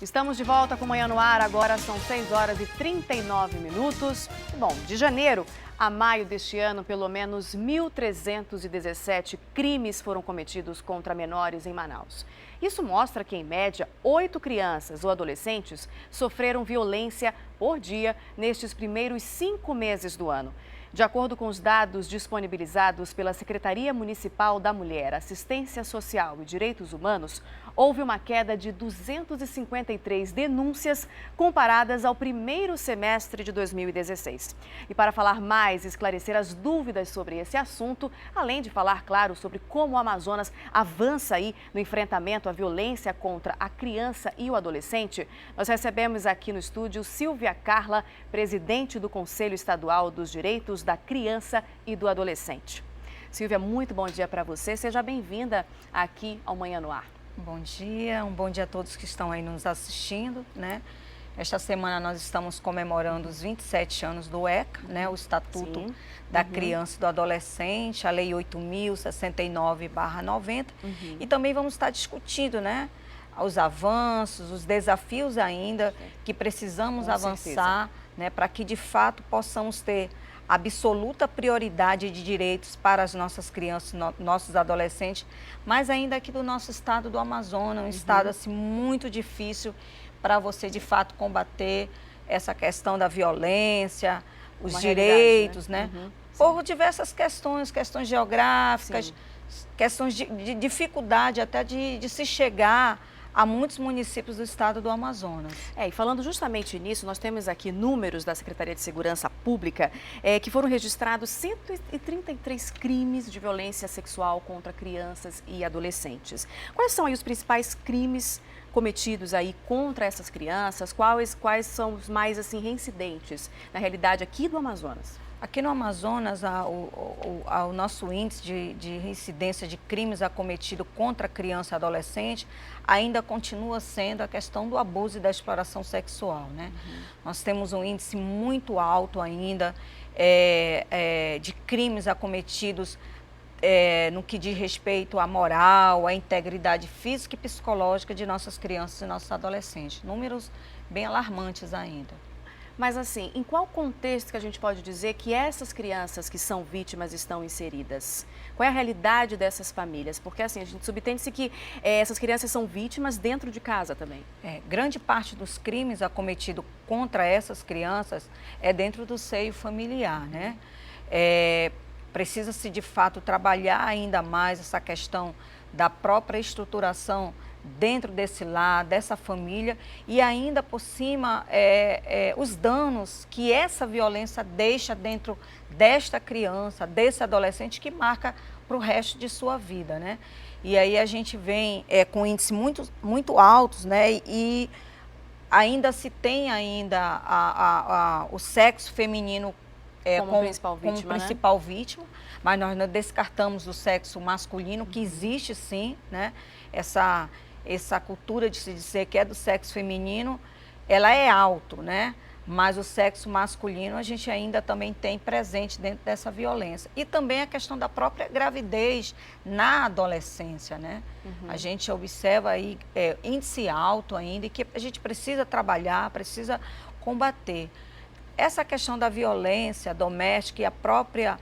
Estamos de volta com Manhã no Ar, agora são 6 horas e 39 minutos. Bom, de janeiro a maio deste ano, pelo menos 1.317 crimes foram cometidos contra menores em Manaus. Isso mostra que, em média, 8 crianças ou adolescentes sofreram violência por dia nestes primeiros 5 meses do ano. De acordo com os dados disponibilizados pela Secretaria Municipal da Mulher, Assistência Social e Direitos Humanos, houve uma queda de 253 denúncias comparadas ao primeiro semestre de 2016. E para falar mais e esclarecer as dúvidas sobre esse assunto, além de falar, claro, sobre como o Amazonas avança aí no enfrentamento à violência contra a criança e o adolescente, nós recebemos aqui no estúdio Silvia Carla, presidente do Conselho Estadual dos Direitos da Criança e do Adolescente. Silvia, muito bom dia para você. Seja bem-vinda aqui ao Manhã no Ar. Um bom dia a todos que estão aí nos assistindo, né? Esta semana nós estamos comemorando os 27 anos do ECA, né? O Estatuto da Criança e do Adolescente, a Lei 8.069/90. E também vamos estar discutindo, né? Os avanços, os desafios ainda que precisamos avançar, né? Para que de fato possamos ter absoluta prioridade de direitos para as nossas crianças, nossos adolescentes, mas ainda aqui do nosso estado do Amazonas, um estado assim muito difícil para você de fato combater essa questão da violência, os direitos, né? Por diversas questões geográficas, questões de dificuldade até de se chegar a muitos municípios do estado do Amazonas. E falando justamente nisso, nós temos aqui números da Secretaria de Segurança Pública que foram registrados 133 crimes de violência sexual contra crianças e adolescentes. Quais são aí os principais crimes cometidos aí contra essas crianças? Quais são os mais assim reincidentes na realidade aqui do Amazonas? Aqui no Amazonas, o nosso índice de reincidência de crimes acometidos contra criança e adolescente ainda continua sendo a questão do abuso e da exploração sexual, né? Nós temos um índice muito alto ainda de crimes acometidos no que diz respeito à moral, à integridade física e psicológica de nossas crianças e nossos adolescentes. Números bem alarmantes ainda. Mas assim, em qual contexto que a gente pode dizer que essas crianças que são vítimas estão inseridas? Qual é a realidade dessas famílias? Porque assim, a gente subentende-se que essas crianças são vítimas dentro de casa também. Grande parte dos crimes acometidos contra essas crianças é dentro do seio familiar, né? Precisa-se de fato trabalhar ainda mais essa questão da própria estruturação dentro desse lar, dessa família, e ainda por cima os danos que essa violência deixa dentro desta criança, desse adolescente, que marca para o resto de sua vida, né? E aí a gente vem com índices muito altos, né? E ainda se tem ainda o sexo feminino como principal vítima, mas nós não descartamos o sexo masculino, que existe sim, né? Essa cultura de se dizer que é do sexo feminino, ela é alto, né? Mas o sexo masculino a gente ainda também tem presente dentro dessa violência. E também a questão da própria gravidez na adolescência, né? A gente observa aí índice alto ainda e que a gente precisa trabalhar, precisa combater. Essa questão da violência doméstica e a própria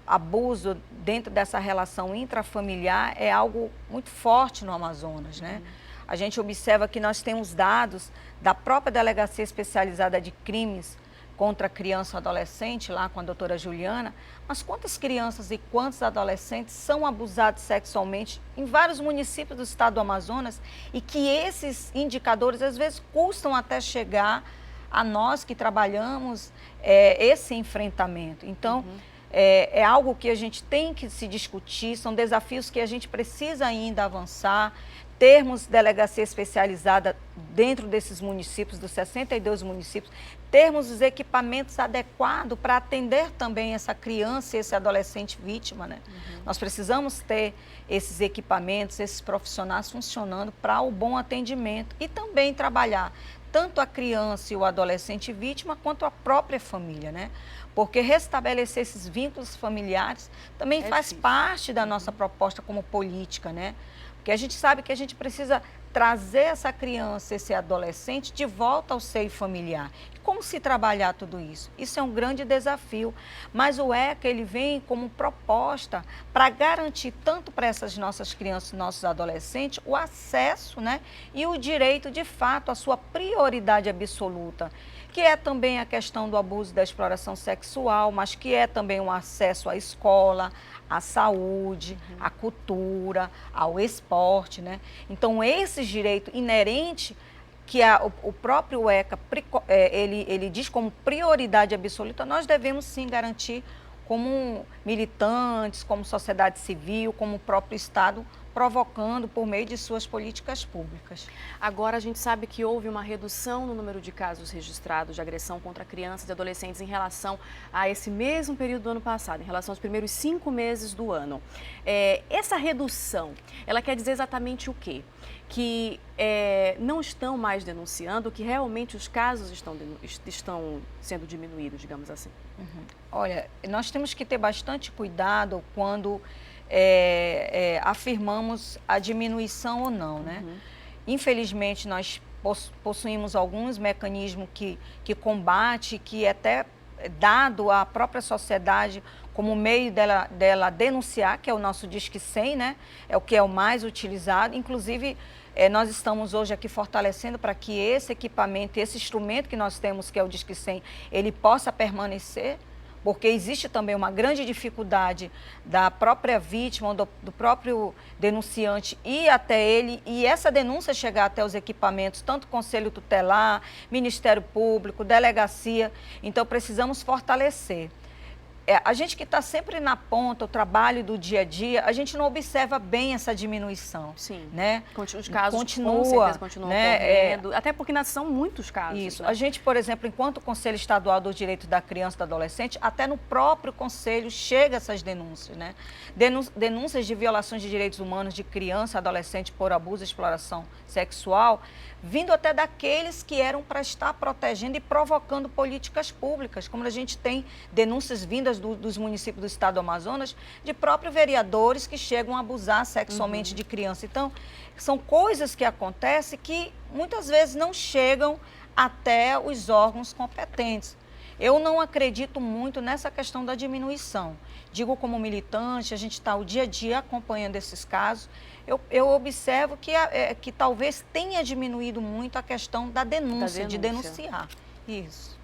abuso dentro dessa relação intrafamiliar é algo muito forte no Amazonas, né? A gente observa que nós temos dados da própria Delegacia Especializada de Crimes contra Criança e Adolescente, lá com a doutora Juliana, mas quantas crianças e quantos adolescentes são abusados sexualmente em vários municípios do estado do Amazonas, e que esses indicadores às vezes custam até chegar a nós que trabalhamos esse enfrentamento. Então, é algo que a gente tem que se discutir, são desafios que a gente precisa ainda avançar, termos delegacia especializada dentro desses municípios, dos 62 municípios, termos os equipamentos adequados para atender também essa criança e esse adolescente vítima, né? Nós precisamos ter esses equipamentos, esses profissionais funcionando para o bom atendimento e também trabalhar tanto a criança e o adolescente vítima, quanto a própria família, né? Porque restabelecer esses vínculos familiares também faz parte da nossa proposta como política, né? Porque a gente sabe que a gente precisa trazer essa criança, esse adolescente de volta ao seio familiar. E como se trabalhar tudo isso? Isso é um grande desafio, mas o ECA ele vem como proposta para garantir tanto para essas nossas crianças, nossos adolescentes, o acesso, né, e o direito de fato à sua prioridade absoluta, que é também a questão do abuso e da exploração sexual, mas que é também o acesso à escola, à saúde, à cultura, ao esporte, né? Então, esses direitos inerentes que o próprio ECA ele diz como prioridade absoluta, nós devemos sim garantir como militantes, como sociedade civil, como o próprio Estado, provocando por meio de suas políticas públicas. Agora, a gente sabe que houve uma redução no número de casos registrados de agressão contra crianças e adolescentes em relação a esse mesmo período do ano passado, em relação aos primeiros 5 meses do ano. Essa redução, ela quer dizer exatamente o quê? Que não estão mais denunciando, que realmente os casos estão sendo diminuídos, digamos assim? Uhum. Olha, nós temos que ter bastante cuidado quando afirmamos a diminuição ou não, né? Uhum. Infelizmente, nós possuímos alguns mecanismos que combate, que é até dado à própria sociedade como meio dela denunciar, que é o nosso Disque 100, né? É o que é o mais utilizado. Inclusive, nós estamos hoje aqui fortalecendo para que esse equipamento, esse instrumento que nós temos, que é o Disque 100, ele possa permanecer, porque existe também uma grande dificuldade da própria vítima, do próprio denunciante ir até ele, e essa denúncia chegar até os equipamentos, tanto Conselho Tutelar, Ministério Público, Delegacia. Então, precisamos fortalecer. A gente que está sempre na ponta, o trabalho do dia a dia, a gente não observa bem essa diminuição. Sim, né? Os casos com certeza continuam ocorrendo, até porque são muitos casos. Isso. Né? A gente, por exemplo, enquanto Conselho Estadual dos Direitos da Criança e do Adolescente, até no próprio Conselho chega essas denúncias, né? Denúncias de violações de direitos humanos de criança e adolescente por abuso e exploração sexual, vindo até daqueles que eram para estar protegendo e provocando políticas públicas, como a gente tem denúncias vindas dos municípios do estado do Amazonas, de próprios vereadores que chegam a abusar sexualmente de criança. Então, são coisas que acontecem que muitas vezes não chegam até os órgãos competentes. Eu não acredito muito nessa questão da diminuição. Digo como militante, a gente está o dia a dia acompanhando esses casos. Eu observo que talvez tenha diminuído muito a questão da denúncia, de denunciar. Isso.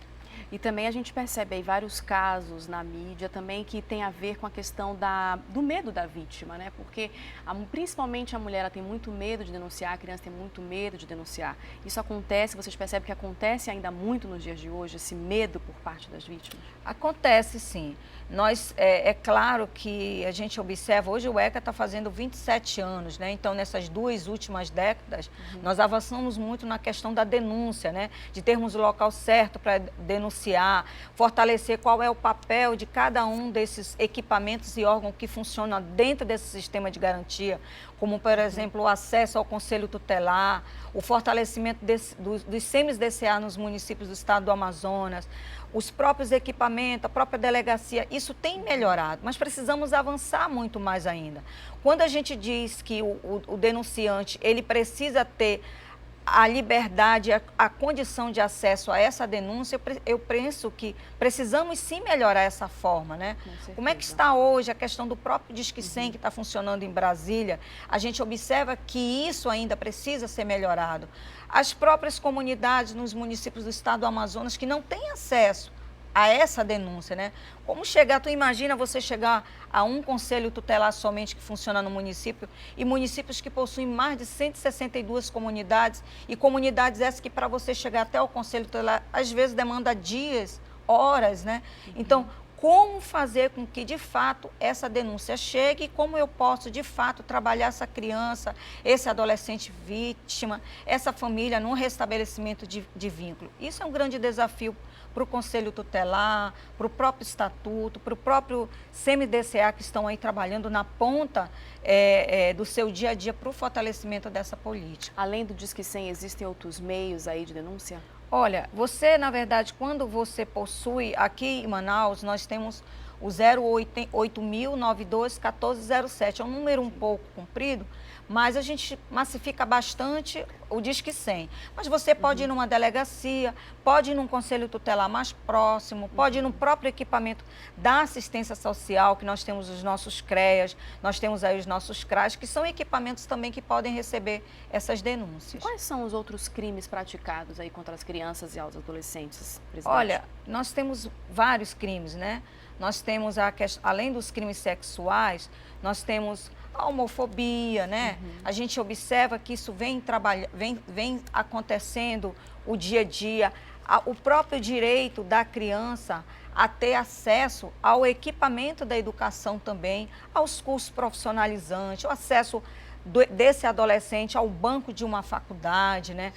E também a gente percebe aí vários casos na mídia também que tem a ver com a questão do medo da vítima, né? Porque principalmente a mulher ela tem muito medo de denunciar, a criança tem muito medo de denunciar. Isso acontece, vocês percebem que acontece ainda muito nos dias de hoje, esse medo por parte das vítimas? Acontece sim. É claro que a gente observa, hoje o ECA está fazendo 27 anos, né? Então nessas 2 últimas décadas, nós avançamos muito na questão da denúncia, né? De termos o local certo para denunciar, fortalecer qual é o papel de cada um desses equipamentos e órgãos que funcionam dentro desse sistema de garantia, como, por exemplo, o acesso ao Conselho Tutelar, o fortalecimento dos SEMES-DCA nos municípios do estado do Amazonas, os próprios equipamentos, a própria delegacia, isso tem melhorado, mas precisamos avançar muito mais ainda. Quando a gente diz que o denunciante, ele precisa ter a liberdade, a condição de acesso a essa denúncia, eu penso que precisamos sim melhorar essa forma, né? Como é que está hoje a questão do próprio Disque 100 que está funcionando em Brasília? A gente observa que isso ainda precisa ser melhorado. As próprias comunidades nos municípios do estado do Amazonas que não têm acesso a essa denúncia, né? Como chegar, tu imagina você chegar a um conselho tutelar somente que funciona no município e municípios que possuem mais de 162 comunidades e comunidades essas que para você chegar até o conselho tutelar, às vezes demanda dias, horas, né? Então, como fazer com que, de fato, essa denúncia chegue e como eu posso, de fato, trabalhar essa criança, esse adolescente vítima, essa família num restabelecimento de vínculo. Isso é um grande desafio para o Conselho Tutelar, para o próprio Estatuto, para o próprio CMDCA, que estão aí trabalhando na ponta do seu dia a dia para o fortalecimento dessa política. Além do Disque 100, existem outros meios aí de denúncia? Olha, você, na verdade, quando você possui, aqui em Manaus, nós temos o 08.092-1407. É um número um pouco comprido, mas a gente massifica bastante o Disque 100. Mas você pode ir numa delegacia, pode ir num conselho tutelar mais próximo, pode ir no próprio equipamento da assistência social, que nós temos os nossos CREAS, nós temos aí os nossos CRAS, que são equipamentos também que podem receber essas denúncias. Quais são os outros crimes praticados aí contra as crianças e os adolescentes, presidente? Olha, nós temos vários crimes, né? Nós temos, além dos crimes sexuais, nós temos a homofobia, né? A gente observa que isso vem acontecendo o dia a dia. O próprio direito da criança a ter acesso ao equipamento da educação também, aos cursos profissionalizantes, o acesso desse adolescente ao banco de uma faculdade, né?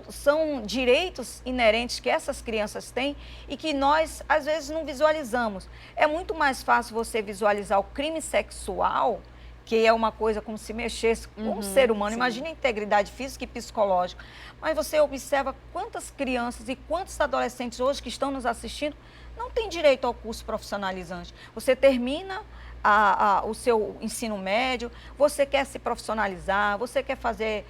São direitos inerentes que essas crianças têm e que nós, às vezes, não visualizamos. É muito mais fácil você visualizar o crime sexual, que é uma coisa como se mexesse com um ser humano. Imagina a integridade física e psicológica. Mas você observa quantas crianças e quantos adolescentes hoje que estão nos assistindo não têm direito ao curso profissionalizante. Você termina o seu ensino médio, você quer se profissionalizar, você quer fazer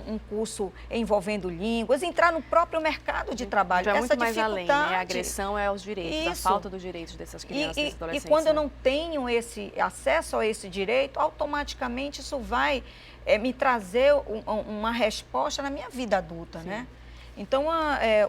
um curso envolvendo línguas, entrar no próprio mercado de trabalho. Já é muito mais além, né? A agressão é aos direitos, a falta dos direitos dessas crianças e adolescentes. E quando eu não tenho esse acesso a esse direito, automaticamente isso vai me trazer uma resposta na minha vida adulta, né? Então,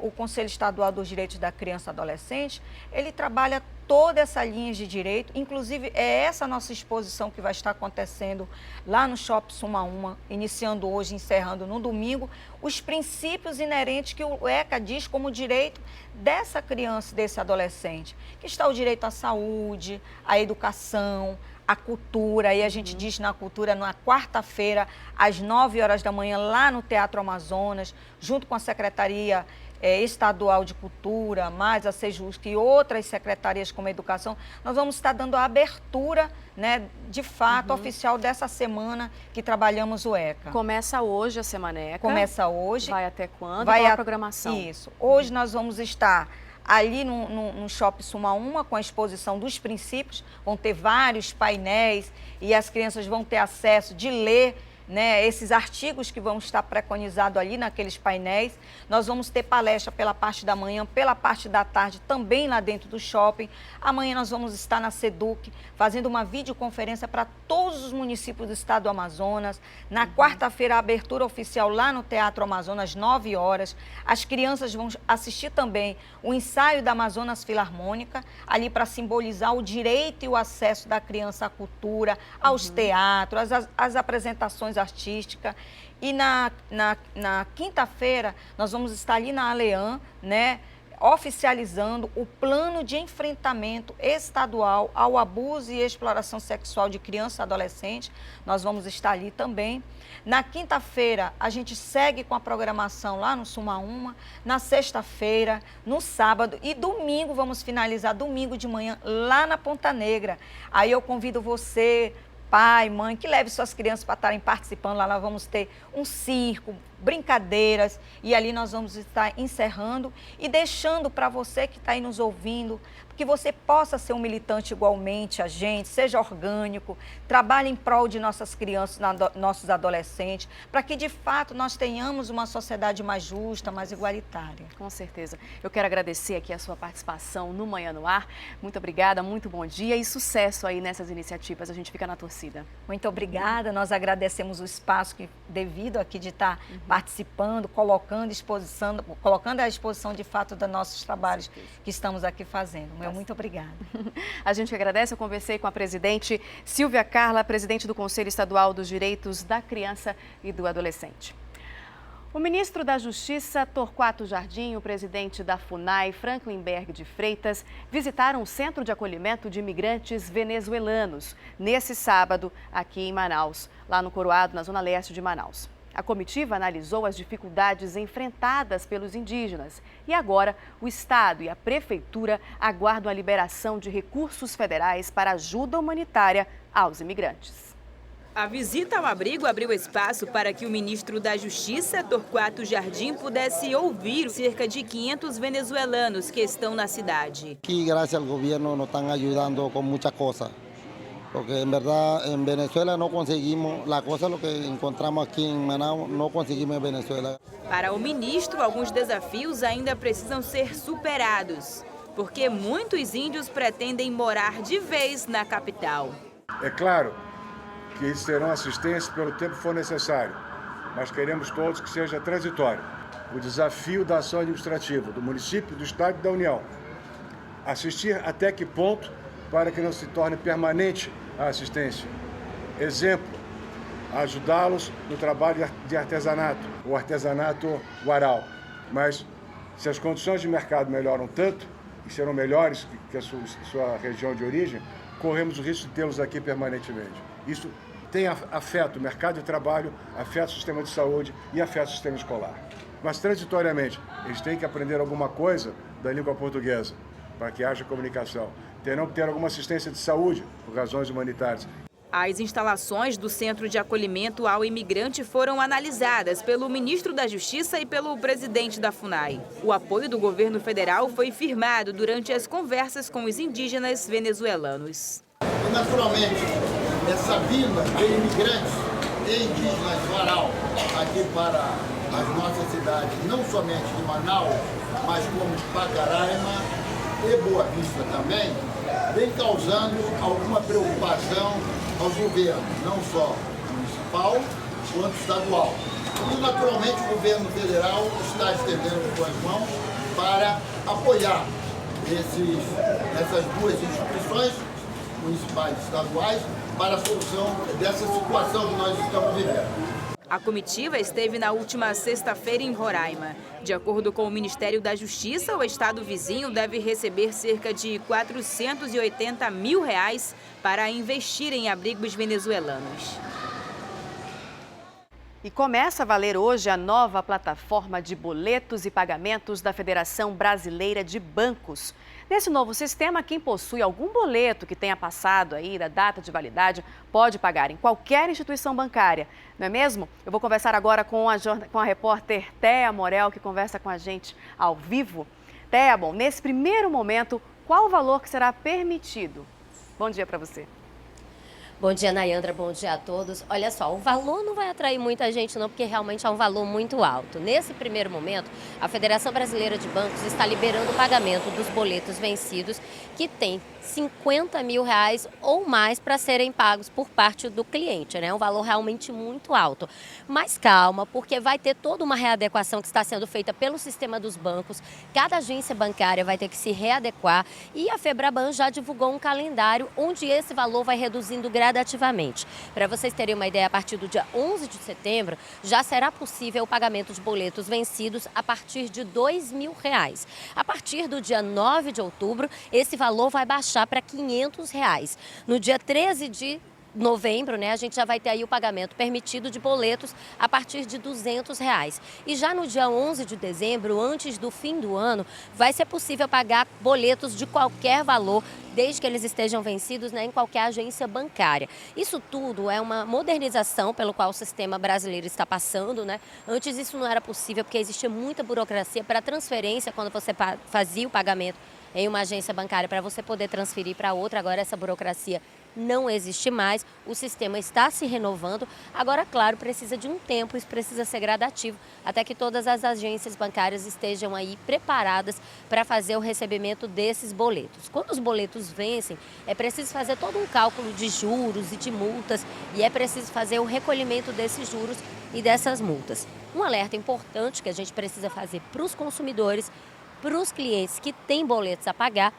o Conselho Estadual dos Direitos da Criança e Adolescente, ele trabalha toda essa linha de direito, inclusive é essa nossa exposição que vai estar acontecendo lá no Shopping Sumaúma, iniciando hoje, encerrando no domingo, os princípios inerentes que o ECA diz como direito dessa criança e desse adolescente, que está o direito à saúde, à educação, a cultura, aí a gente diz na cultura, na quarta-feira, às 9 horas da manhã, lá no Teatro Amazonas, junto com a Secretaria Estadual de Cultura, mais a Sejusc e outras secretarias como a Educação, nós vamos estar dando a abertura, né, de fato, oficial dessa semana que trabalhamos o ECA. Começa hoje a Semaneca. Começa hoje. Vai até quando? Qual a programação? Isso. Hoje nós vamos estar ali no Shopping Sumaúma, com a exposição dos princípios, vão ter vários painéis e as crianças vão ter acesso de ler, né, esses artigos que vão estar preconizados ali naqueles painéis. Nós vamos ter palestra pela parte da manhã, pela parte da tarde, também lá dentro do shopping. Amanhã nós vamos estar na SEDUC, fazendo uma videoconferência para todos os municípios do estado do Amazonas. Na quarta-feira, a abertura oficial lá no Teatro Amazonas, 9 horas. As crianças vão assistir também o ensaio da Amazonas Filarmônica, ali para simbolizar o direito e o acesso da criança à cultura, aos teatros, às apresentações artística. E na quinta-feira, nós vamos estar ali na Alean, né, oficializando o plano de enfrentamento estadual ao abuso e exploração sexual de criança e adolescente. Nós vamos estar ali também. Na quinta-feira, a gente segue com a programação lá no Sumaúma. Na sexta-feira, no sábado e domingo, vamos finalizar domingo de manhã lá na Ponta Negra. Aí eu convido você, pai, mãe, que leve suas crianças para estarem participando. Lá nós vamos ter um circo, brincadeiras, e ali nós vamos estar encerrando e deixando para você que está aí nos ouvindo, que você possa ser um militante igualmente a gente, seja orgânico, trabalhe em prol de nossas crianças, nossos adolescentes, para que de fato nós tenhamos uma sociedade mais justa, mais igualitária. Com certeza. Eu quero agradecer aqui a sua participação no Manhã no Ar. Muito obrigada, muito bom dia e sucesso aí nessas iniciativas. A gente fica na torcida. Muito obrigada. Nós agradecemos o espaço que devido aqui de estar participando, colocando à exposição de fato dos nossos trabalhos que estamos aqui fazendo. Muito obrigada. A gente agradece. Eu conversei com a presidente Silvia Carla, presidente do Conselho Estadual dos Direitos da Criança e do Adolescente. O ministro da Justiça, Torquato Jardim, e o presidente da FUNAI, Franklin Berg de Freitas, visitaram o Centro de Acolhimento de Imigrantes Venezuelanos, nesse sábado, aqui em Manaus, lá no Coroado, na zona leste de Manaus. A comitiva analisou as dificuldades enfrentadas pelos indígenas e agora o Estado e a Prefeitura aguardam a liberação de recursos federais para ajuda humanitária aos imigrantes. A visita ao abrigo abriu espaço para que o ministro da Justiça, Torquato Jardim, pudesse ouvir cerca de 500 venezuelanos que estão na cidade. Aqui, graças ao governo, nos estão ajudando com muitas coisas. Porque, em verdade, em Venezuela não conseguimos, a coisa que encontramos aqui em Manaus, não conseguimos em Venezuela. Para o ministro, alguns desafios ainda precisam ser superados, porque muitos índios pretendem morar de vez na capital. É claro que eles terão assistência pelo tempo que for necessário, mas queremos todos que seja transitório. O desafio da ação administrativa do município, do Estado e da União. Assistir até que ponto para que não se torne permanente a assistência. Exemplo, ajudá-los no trabalho de artesanato, o artesanato guaral. Mas se as condições de mercado melhoram tanto, e serão melhores que a sua região de origem, corremos o risco de tê-los aqui permanentemente. Isso tem afeta o mercado de trabalho, afeta o sistema de saúde e afeta o sistema escolar. Mas, transitoriamente, eles têm que aprender alguma coisa da língua portuguesa, para que haja comunicação. Terão que ter alguma assistência de saúde, por razões humanitárias. As instalações do Centro de Acolhimento ao Imigrante foram analisadas pelo ministro da Justiça e pelo presidente da FUNAI. O apoio do governo federal foi firmado durante as conversas com os indígenas venezuelanos. Naturalmente, essa vinda de imigrantes e indígenas varal aqui para as nossas cidades, não somente de Manaus, mas como Pacaraima e Boa Vista também, vem causando alguma preocupação aos governos, não só municipal quanto estadual. E, naturalmente, o governo federal está estendendo suas mãos para apoiar essas duas instituições, municipais e estaduais, para a solução dessa situação que nós estamos vivendo. A comitiva esteve na última sexta-feira em Roraima. De acordo com o Ministério da Justiça, o estado vizinho deve receber cerca de R$480 mil para investir em abrigos venezuelanos. E começa a valer hoje a nova plataforma de boletos e pagamentos da Federação Brasileira de Bancos. Nesse novo sistema, quem possui algum boleto que tenha passado aí da data de validade pode pagar em qualquer instituição bancária, não é mesmo? Eu vou conversar agora com a repórter Thea Morel, que conversa com a gente ao vivo. Thea, bom, nesse primeiro momento, qual o valor que será permitido? Bom dia para você. Bom dia, Nayandra. Bom dia a todos. Olha só, o valor não vai atrair muita gente não, porque realmente é um valor muito alto. Nesse primeiro momento, a Federação Brasileira de Bancos está liberando o pagamento dos boletos vencidos que tem R$50 mil ou mais para serem pagos por parte do cliente, né? Um valor realmente muito alto. Mas calma, porque vai ter toda uma readequação que está sendo feita pelo sistema dos bancos. Cada agência bancária vai ter que se readequar e a Febraban já divulgou um calendário onde esse valor vai reduzindo gradativamente. Para vocês terem uma ideia, a partir do dia 11 de setembro já será possível o pagamento de boletos vencidos a partir de R$2 mil. A partir do dia 9 de outubro, esse valor vai baixar para R$500. No dia 13 de novembro, né, a gente já vai ter aí o pagamento permitido de boletos a partir de R$200. E já no dia 11 de dezembro, antes do fim do ano, vai ser possível pagar boletos de qualquer valor, desde que eles estejam vencidos, né, em qualquer agência bancária. Isso tudo é uma modernização pelo qual o sistema brasileiro está passando, né? Antes isso não era possível porque existia muita burocracia para transferência quando você fazia o pagamento em uma agência bancária para você poder transferir para outra. Agora essa burocracia não existe mais, o sistema está se renovando. Agora, claro, precisa de um tempo, isso precisa ser gradativo, até que todas as agências bancárias estejam aí preparadas para fazer o recebimento desses boletos. Quando os boletos vencem, é preciso fazer todo um cálculo de juros e de multas e é preciso fazer o recolhimento desses juros e dessas multas. Um alerta importante que a gente precisa fazer para os consumidores, para os clientes que têm boletos a pagar,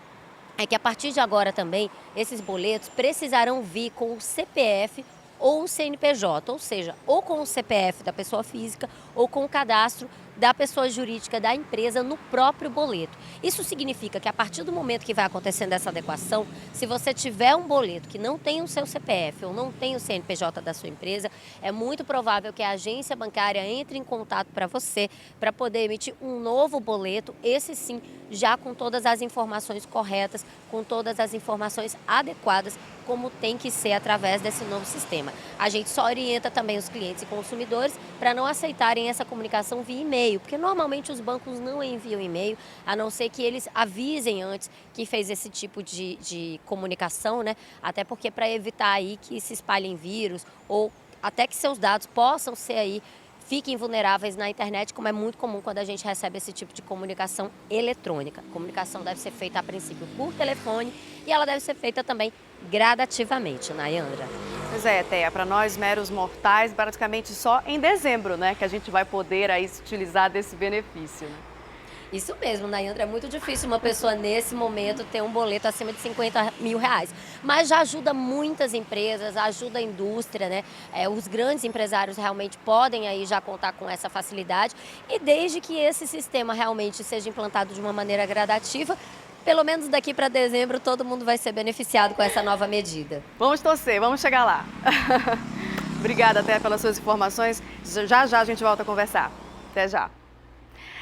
é que a partir de agora também, esses boletos precisarão vir com o CPF ou um CNPJ, ou seja, ou com o CPF da pessoa física ou com o cadastro da pessoa jurídica da empresa no próprio boleto. Isso significa que a partir do momento que vai acontecendo essa adequação, se você tiver um boleto que não tem o seu CPF ou não tem o CNPJ da sua empresa, é muito provável que a agência bancária entre em contato para você para poder emitir um novo boleto, esse sim, já com todas as informações corretas, com todas as informações adequadas, como tem que ser através desse novo sistema. A gente só orienta também os clientes e consumidores para não aceitarem essa comunicação via e-mail, porque normalmente os bancos não enviam e-mail, a não ser que eles avisem antes que fez esse tipo de comunicação, né? Até porque para evitar aí que se espalhem vírus ou até que seus dados possam ser aí fiquem vulneráveis na internet, como é muito comum quando a gente recebe esse tipo de comunicação eletrônica. A comunicação deve ser feita a princípio por telefone e ela deve ser feita também gradativamente, Nayandra. Pois é, Thea, para nós meros mortais, praticamente só em dezembro, né, que a gente vai poder aí se utilizar desse benefício. Né? Isso mesmo, Nayandra, é muito difícil uma pessoa nesse momento ter um boleto acima de 50 mil reais. Mas já ajuda muitas empresas, ajuda a indústria, né? Os grandes empresários realmente podem aí já contar com essa facilidade. E desde que esse sistema realmente seja implantado de uma maneira gradativa, pelo menos daqui para dezembro todo mundo vai ser beneficiado com essa nova medida. Vamos torcer, vamos chegar lá. Obrigada, até pelas suas informações. Já já a gente volta a conversar. Até já.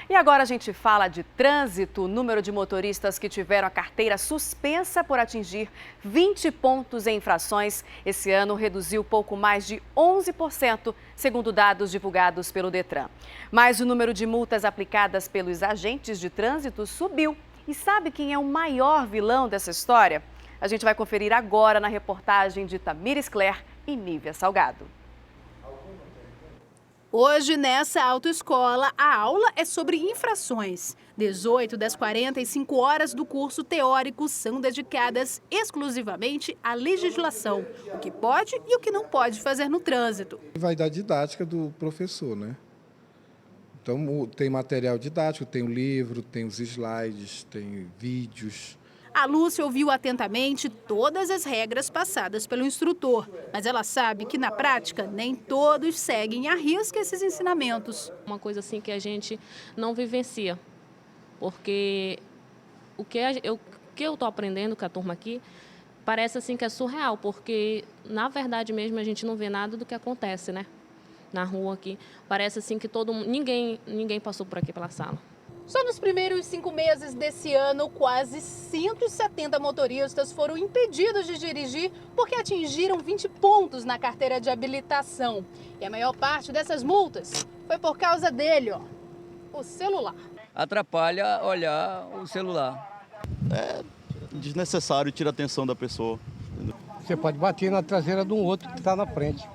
E agora a gente fala de trânsito. O número de motoristas que tiveram a carteira suspensa por atingir 20 pontos em infrações esse ano reduziu pouco mais de 11%, segundo dados divulgados pelo Detran. Mas o número de multas aplicadas pelos agentes de trânsito subiu. E sabe quem é o maior vilão dessa história? A gente vai conferir agora na reportagem de Tamires Cler e Nívia Salgado. Hoje, nessa autoescola, a aula é sobre infrações. 18 das 45 horas do curso teórico são dedicadas exclusivamente à legislação, o que pode e o que não pode fazer no trânsito. Vai da didática do professor, né? Então, tem material didático, tem o livro, tem os slides, tem vídeos. A Lúcia ouviu atentamente todas as regras passadas pelo instrutor, mas ela sabe que, na prática, nem todos seguem à risca esses ensinamentos. Uma coisa assim que a gente não vivencia, porque o que eu estou aprendendo com a turma aqui parece assim que é surreal, porque, na verdade mesmo, a gente não vê nada do que acontece, né? Na rua aqui. Parece assim que ninguém passou por aqui pela sala. Só nos primeiros 5 meses desse ano, quase 170 motoristas foram impedidos de dirigir porque atingiram 20 pontos na carteira de habilitação. E a maior parte dessas multas foi por causa dele, ó, o celular. Atrapalha olhar o celular. É desnecessário, tira a atenção da pessoa. Entendeu? Você pode bater na traseira de um outro que está na frente.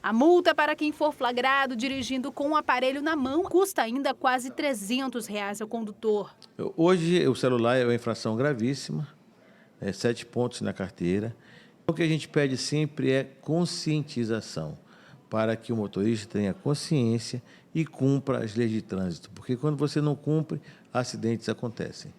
A multa para quem for flagrado dirigindo com o aparelho na mão custa ainda quase R$300 ao condutor. Hoje o celular é uma infração gravíssima, 7 pontos na carteira. O que a gente pede sempre é conscientização, para que o motorista tenha consciência e cumpra as leis de trânsito, porque quando você não cumpre, acidentes acontecem.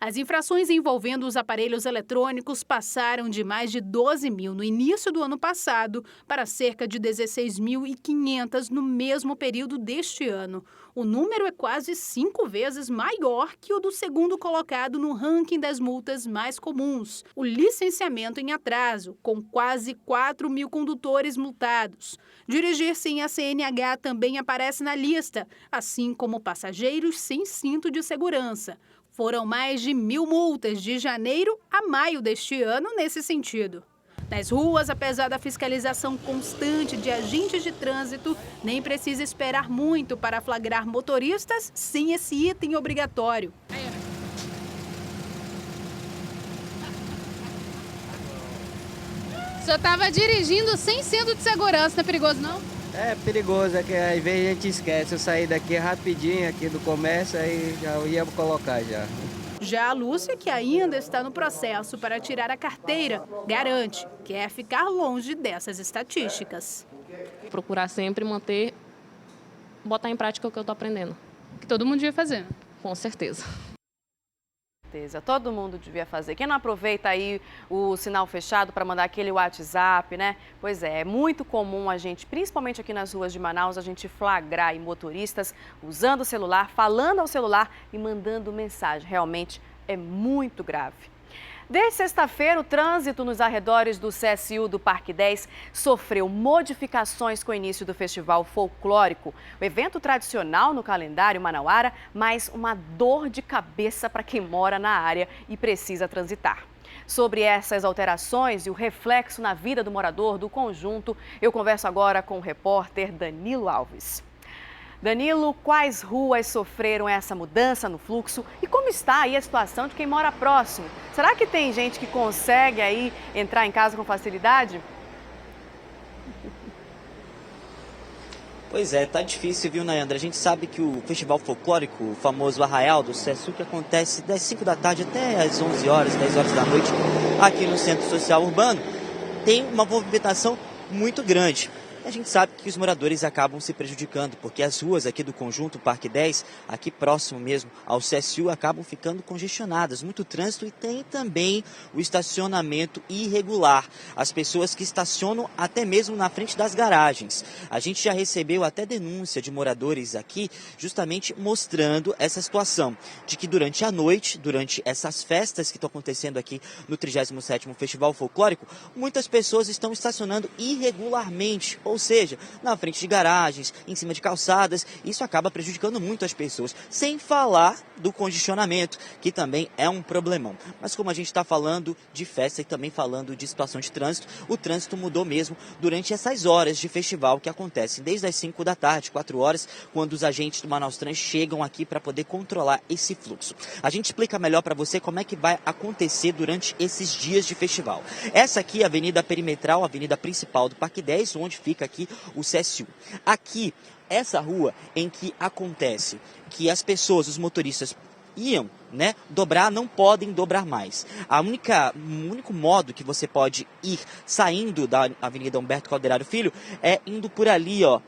As infrações envolvendo os aparelhos eletrônicos passaram de mais de 12 mil no início do ano passado para cerca de 16.500 no mesmo período deste ano. O número é quase 5 vezes maior que o do segundo colocado no ranking das multas mais comuns, o licenciamento em atraso, com quase 4 mil condutores multados. Dirigir sem a CNH também aparece na lista, assim como passageiros sem cinto de segurança. Foram mais de 1.000 multas de janeiro a maio deste ano nesse sentido. Nas ruas, apesar da fiscalização constante de agentes de trânsito, nem precisa esperar muito para flagrar motoristas sem esse item obrigatório. O senhor estava dirigindo sem cinto de segurança, não é perigoso não? É perigoso, é que às vezes a gente esquece. Eu saí daqui rapidinho aqui do comércio, aí já ia colocar já. Já a Lúcia, que ainda está no processo para tirar a carteira, garante que quer ficar longe dessas estatísticas. Procurar sempre botar em prática o que eu estou aprendendo. Que todo mundo devia fazer. Com certeza. certeza, todo mundo devia fazer. Quem não aproveita aí o sinal fechado para mandar aquele WhatsApp, né? Pois é muito comum a gente, principalmente aqui nas ruas de Manaus, a gente flagrar aí motoristas usando o celular, falando ao celular e mandando mensagem. Realmente é muito grave. Desde sexta-feira, o trânsito nos arredores do CSU do Parque 10 sofreu modificações com o início do Festival Folclórico. O evento tradicional no calendário manauara, mas uma dor de cabeça para quem mora na área e precisa transitar. Sobre essas alterações e o reflexo na vida do morador do conjunto, eu converso agora com o repórter Danilo Alves. Danilo, quais ruas sofreram essa mudança no fluxo e como está aí a situação de quem mora próximo? Será que tem gente que consegue aí entrar em casa com facilidade? Pois é, tá difícil, viu, Nayandra? A gente sabe que o Festival Folclórico, o famoso Arraial do CSU, que acontece das 5 da tarde até às 11 horas, 10 horas da noite, aqui no Centro Social Urbano, tem uma movimentação muito grande. A gente sabe que os moradores acabam se prejudicando, porque as ruas aqui do conjunto Parque 10, aqui próximo mesmo ao CSU, acabam ficando congestionadas, muito trânsito e tem também o estacionamento irregular. As pessoas que estacionam até mesmo na frente das garagens. A gente já recebeu até denúncia de moradores aqui, justamente mostrando essa situação, de que durante a noite, durante essas festas que estão acontecendo aqui no 37º Festival Folclórico, muitas pessoas estão estacionando irregularmente, ou seja, na frente de garagens, em cima de calçadas. Isso acaba prejudicando muito as pessoas, sem falar do congestionamento, que também é um problemão. Mas como a gente está falando de festa e também falando de situação de trânsito, o trânsito mudou mesmo durante essas horas de festival que acontecem desde as 5 da tarde, 4 horas, quando os agentes do Manaus Trans chegam aqui para poder controlar esse fluxo. A gente explica melhor para você como é que vai acontecer durante esses dias de festival. Essa aqui é a Avenida Perimetral, a avenida principal do Parque 10, onde fica aqui o CSU. Aqui, essa rua em que acontece que as pessoas, os motoristas iam, dobrar, não podem dobrar mais. O único modo que você pode ir saindo da Avenida Humberto Calderaro Filho é indo por ali, ó,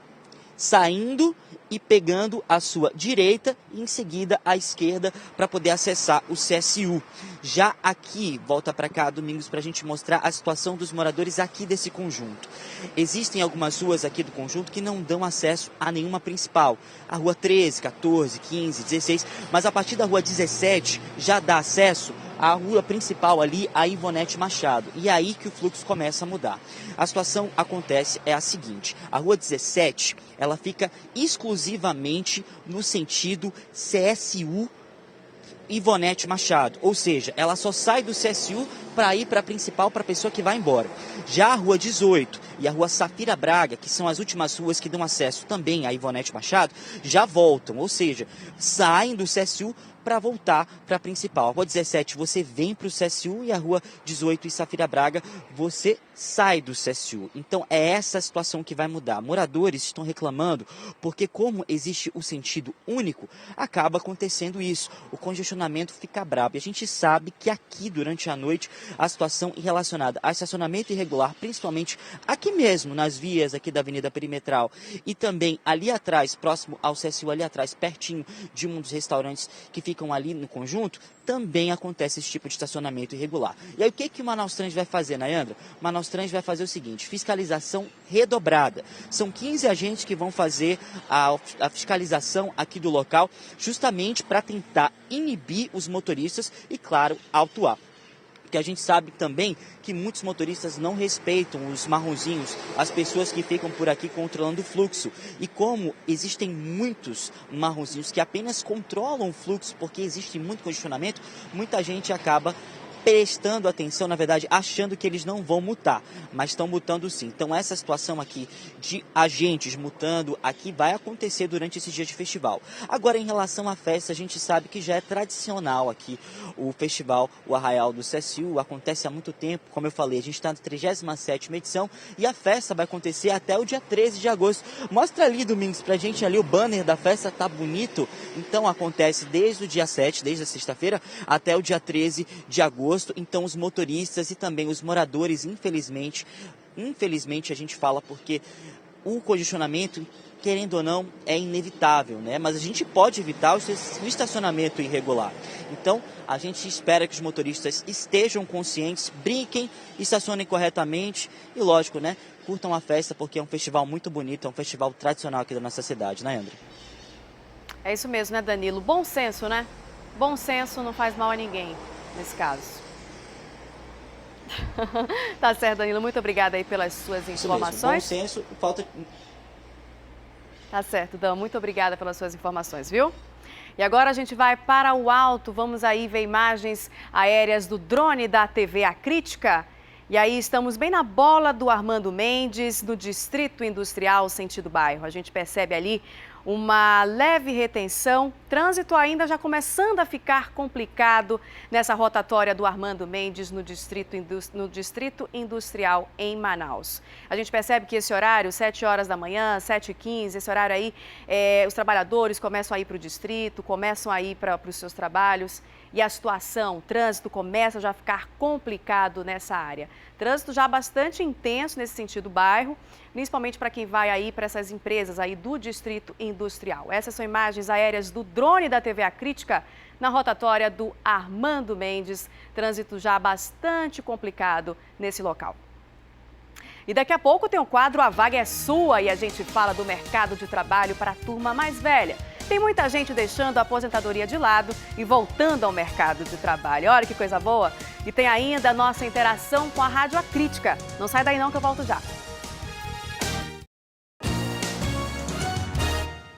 saindo e pegando a sua direita e em seguida a esquerda para poder acessar o CSU. Já aqui, volta para cá, Domingos, para a gente mostrar a situação dos moradores aqui desse conjunto. Existem algumas ruas aqui do conjunto que não dão acesso a nenhuma principal. A rua 13, 14, 15, 16, mas a partir da rua 17 já dá acesso à rua principal ali, a Ivonete Machado. E é aí que o fluxo começa a mudar. A situação acontece é a seguinte: a rua 17, ela fica exclusivamente no sentido CSU Ivonete Machado, ou seja, ela só sai do CSU para ir para a principal, para a pessoa que vai embora. Já a rua 18 e a rua Safira Braga, que são as últimas ruas que dão acesso também a Ivonete Machado, já voltam, ou seja, saem do CSU para voltar para a principal. A rua 17 você vem para o CSU e a rua 18 e Safira Braga você sai do CSU. Então é essa a situação que vai mudar. Moradores estão reclamando porque, como existe o sentido único, acaba acontecendo isso. O congestionamento fica brabo. E a gente sabe que aqui durante a noite a situação relacionada a estacionamento irregular, principalmente aqui mesmo nas vias aqui da Avenida Perimetral e também ali atrás, próximo ao CSU, ali atrás, pertinho de um dos restaurantes que ficam ali no conjunto, também acontece esse tipo de estacionamento irregular. E aí o que o Manaus Trans vai fazer, Nayandra? O Manaus Trans vai fazer o seguinte: fiscalização redobrada. São 15 agentes que vão fazer a fiscalização aqui do local, justamente para tentar inibir os motoristas e, claro, autuar. Porque a gente sabe também que muitos motoristas não respeitam os marronzinhos, as pessoas que ficam por aqui controlando o fluxo. E como existem muitos marronzinhos que apenas controlam o fluxo porque existe muito congestionamento, muita gente acaba prestando atenção, na verdade, achando que eles não vão multar, mas estão multando sim. Então essa situação aqui de agentes multando aqui vai acontecer durante esses dias de festival. Agora, em relação à festa, a gente sabe que já é tradicional aqui o festival, o Arraial do CSU, acontece há muito tempo. Como eu falei, a gente está na 37ª edição e a festa vai acontecer até o dia 13 de agosto. Mostra ali, Domingos, pra gente ali o banner da festa, tá bonito. Então acontece desde o dia 7, desde a sexta-feira, até o dia 13 de agosto. Então os motoristas e também os moradores, infelizmente a gente fala porque o congestionamento, querendo ou não, é inevitável, né? Mas a gente pode evitar o estacionamento irregular. Então, a gente espera que os motoristas estejam conscientes, brinquem, estacionem corretamente e, lógico, né, curtam a festa, porque é um festival muito bonito, é um festival tradicional aqui da nossa cidade, né, André? É isso mesmo, né, Danilo? Bom senso, né? Bom senso não faz mal a ninguém, nesse caso. Tá certo, Danilo. Muito obrigada aí pelas suas informações. Bom senso, falta... Tá certo, Dan. Muito obrigada pelas suas informações, viu? E agora a gente vai para o alto. Vamos aí ver imagens aéreas do drone da TV A Crítica. E aí estamos bem na bola do Armando Mendes, no Distrito Industrial, sentido bairro. A gente percebe ali uma leve retenção, trânsito ainda já começando a ficar complicado nessa rotatória do Armando Mendes no Distrito Industrial em Manaus. A gente percebe que esse horário, 7 horas da manhã, 7h15, esse horário aí, os trabalhadores começam a ir para o distrito, começam a ir para os seus trabalhos e a situação, o trânsito começa já a ficar complicado nessa área. Trânsito já bastante intenso nesse sentido bairro, principalmente para quem vai aí para essas empresas aí do Distrito Industrial. Essas são imagens aéreas do drone da TV A Crítica na rotatória do Armando Mendes. Trânsito já bastante complicado nesse local. E daqui a pouco tem o quadro A Vaga é Sua e a gente fala do mercado de trabalho para a turma mais velha. Tem muita gente deixando a aposentadoria de lado e voltando ao mercado de trabalho. Olha que coisa boa! E tem ainda a nossa interação com a Rádio A Crítica. Não sai daí não que eu volto já.